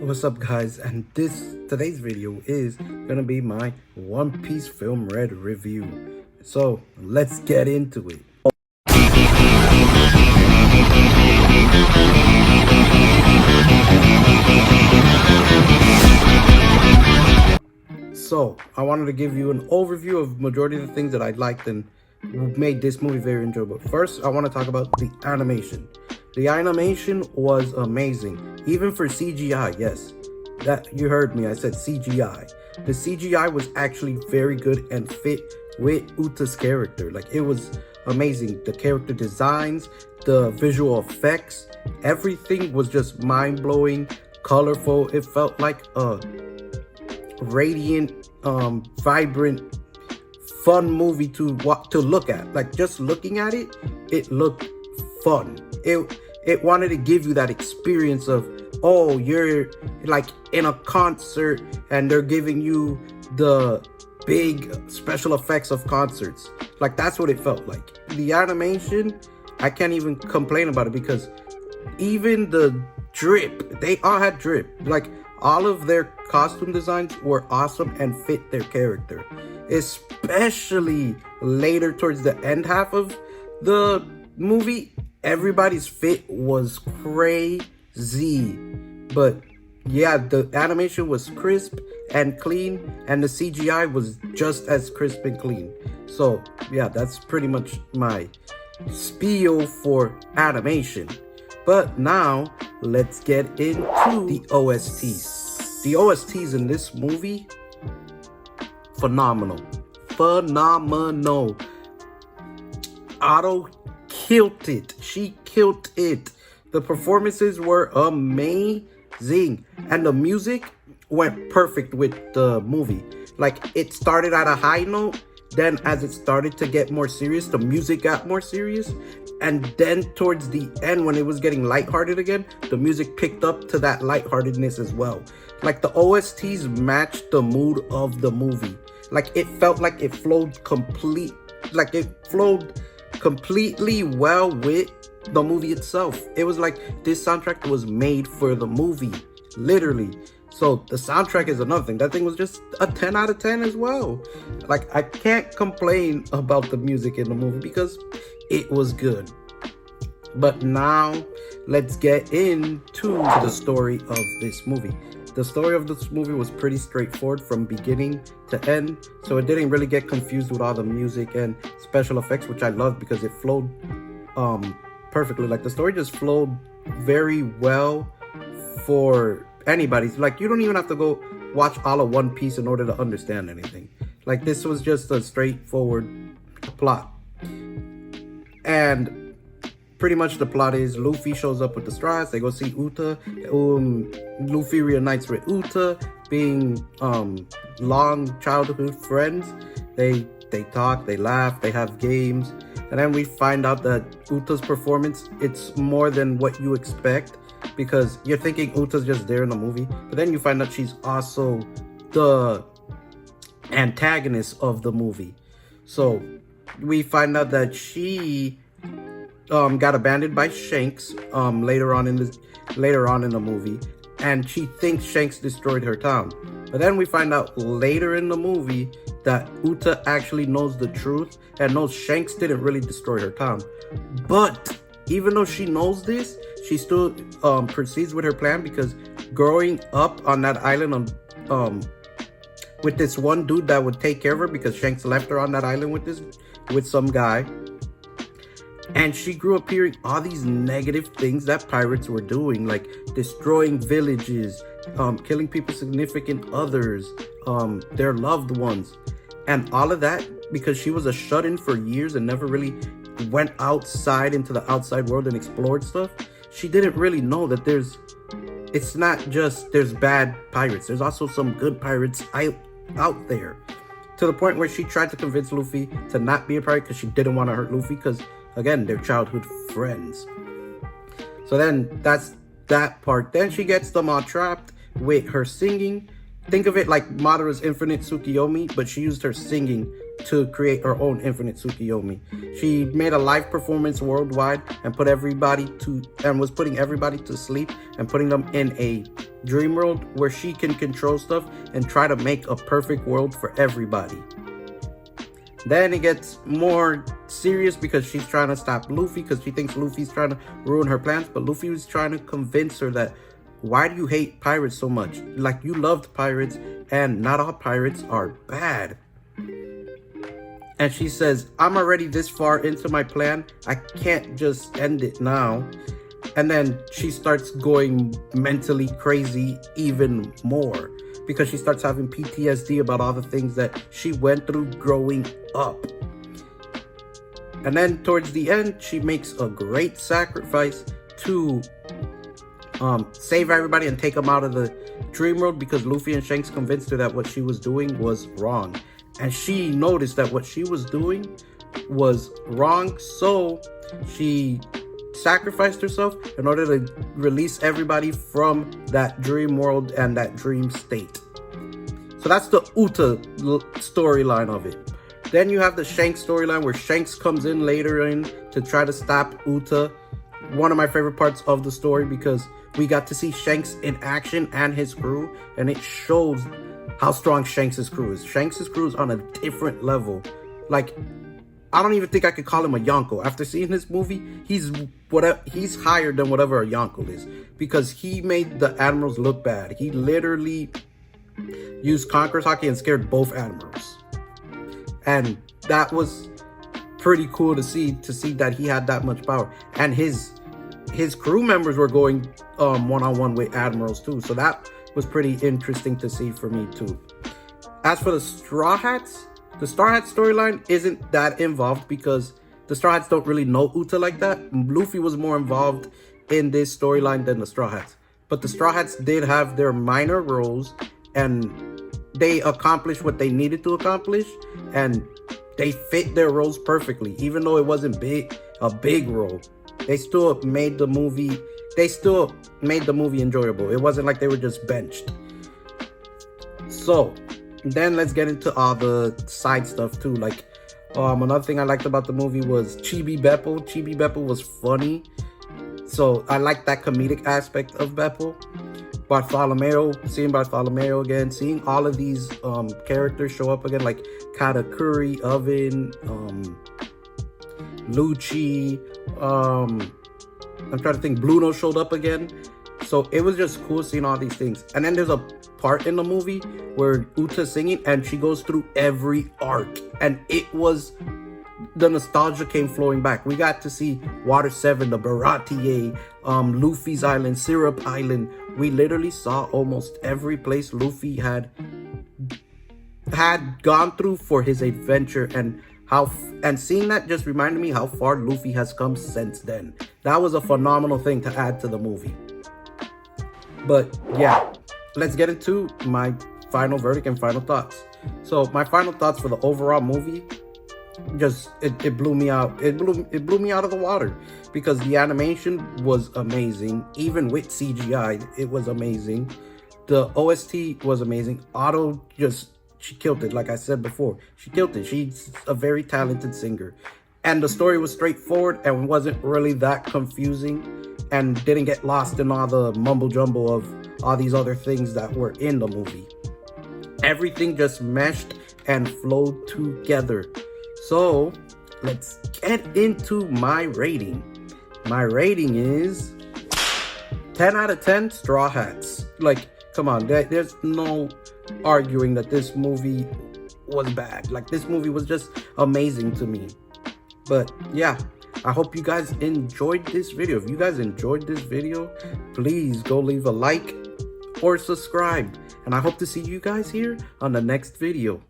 What's up, guys? And today's video is gonna be my One Piece film red review. So let's get into it. So I wanted to give you an overview of majority of the things that I liked and made this movie very enjoyable. First, I want to talk about the animation. The animation was amazing, even for CGI. Yes, that you heard me. I said CGI. The CGI was actually very good and fit with Uta's character. Like, it was amazing. The character designs, the visual effects, everything was just mind-blowing, colorful. It felt like a radiant, vibrant, fun movie to look at. Like, just looking at it, it looked fun. It wanted to give you that experience of, oh, you're like in a concert and they're giving you the big special effects of concerts. Like, that's what it felt like. The animation, I can't even complain about it, because even the drip, they all had drip. Like, all of their costume designs were awesome and fit their character. Especially later towards the end half of the movie, everybody's fit was crazy. But yeah, the animation was crisp and clean, and the CGI was just as crisp and clean. So yeah, that's pretty much my spiel for animation. But now let's get into the OSTs. The OSTs in this movie, phenomenal. Otto killed it. She killed it. The performances were amazing, and the music went perfect with the movie. Like, it started at a high note, then as it started to get more serious, the music got more serious, and then towards the end, when it was getting lighthearted again, the music picked up to that lightheartedness as well. Like, the OSTs matched the mood of the movie. Like, it felt like it flowed completely well with the movie itself. It was like this soundtrack was made for the movie, literally. So the soundtrack is another thing. That thing was just a 10 out of 10 as well. Like, I can't complain about the music in the movie because it was good. But now let's get into the story of this movie. The story of this movie was pretty straightforward from beginning to end, so it didn't really get confused with all the music and special effects, which I loved because it flowed perfectly. Like, the story just flowed very well for anybody. Like, you don't even have to go watch all of One Piece in order to understand anything. Like, this was just a straightforward plot. And pretty much the plot is Luffy shows up with the Straws. They go see Uta. Luffy reunites with Uta, being long childhood friends. They talk, they laugh, they have games. And then we find out that Uta's performance, it's more than what you expect, because you're thinking Uta's just there in the movie, but then you find out she's also the antagonist of the movie. So we find out that she got abandoned by Shanks later on in the movie, and she thinks Shanks destroyed her town. But then we find out later in the movie that Uta actually knows the truth and knows Shanks didn't really destroy her town. But even though she knows this, she still proceeds with her plan, because growing up on that island with this one dude that would take care of her, because Shanks left her on that island with some guy. And she grew up hearing all these negative things that pirates were doing, like destroying villages, killing people's significant others, their loved ones. And all of that because she was a shut-in for years and never really went outside into the outside world and explored stuff. She didn't really know that it's not just there's bad pirates. There's also some good pirates out there. To the point where she tried to convince Luffy to not be a pirate because she didn't want to hurt Luffy, because again, they're childhood friends. So then that's that part. Then she gets them all trapped with her singing. Think of it like Madara's Infinite Tsukiyomi, but she used her singing to create her own infinite Tsukiyomi. She made a live performance worldwide and was putting everybody to sleep and putting them in a dream world where she can control stuff and try to make a perfect world for everybody. Then it gets more serious because she's trying to stop Luffy because she thinks Luffy's trying to ruin her plans, but Luffy was trying to convince her that, why do you hate pirates so much? Like, you loved pirates, and not all pirates are bad. And she says, I'm already this far into my plan. I can't just end it now. And then she starts going mentally crazy even more because she starts having PTSD about all the things that she went through growing up. And then towards the end, she makes a great sacrifice to save everybody and take them out of the dream world because Luffy and Shanks convinced her that what she was doing was wrong. And she noticed that what she was doing was wrong, so she sacrificed herself in order to release everybody from that dream world and that dream state. So that's the Uta storyline of it. Then you have the Shanks storyline where Shanks comes in later in to try to stop Uta. One of my favorite parts of the story because we got to see Shanks in action and his crew, and it shows how strong Shanks' crew is. Shanks' crew is on a different level. Like, I don't even think I could call him a Yonko. After seeing this movie, he's higher than whatever a Yonko is because he made the admirals look bad. He literally used Conqueror's Haki and scared both admirals. And that was pretty cool to see that he had that much power. And his crew members were going one-on-one with admirals too. So that was pretty interesting to see for me too. As for the Straw Hats, the Straw Hats storyline isn't that involved because the Straw Hats don't really know Uta like that. Luffy was more involved in this storyline than the Straw Hats. But the Straw Hats did have their minor roles and they accomplished what they needed to accomplish and they fit their roles perfectly. Even though it wasn't a big role, they still made the movie enjoyable. It wasn't like they were just benched. So then let's get into all the side stuff too. Like another thing I liked about the movie was Chibi Beppo. Chibi Beppo was funny, so I like that comedic aspect of Beppo. Seeing Bartholomew again, seeing all of these characters show up again, like Katakuri, Oven, Lucci, I'm trying to think, Bluno showed up again. So it was just cool seeing all these things. And then there's a part in the movie where Uta's singing and she goes through every arc. And the nostalgia came flowing back. We got to see Water 7, the Baratier, Luffy's Island, Syrup Island. We literally saw almost every place Luffy had gone through for his adventure, and seeing that just reminded me how far Luffy has come since then. That was a phenomenal thing to add to the movie. But yeah, let's get into my final verdict and final thoughts. So my final thoughts for the overall movie, it blew me out. It blew me out of the water because the animation was amazing. Even with CGI, it was amazing. The OST was amazing. She killed it. Like I said before, she killed it. She's a very talented singer. And the story was straightforward and wasn't really that confusing and didn't get lost in all the mumble jumble of all these other things that were in the movie. Everything just meshed and flowed together. So let's get into my rating. My rating is 10 out of 10 Straw Hats. Like, come on, there's no arguing that this movie was bad. Like, this movie was just amazing to me. But yeah, I hope you guys enjoyed this video. If you guys enjoyed this video, please go leave a like or subscribe. And I hope to see you guys here on the next video.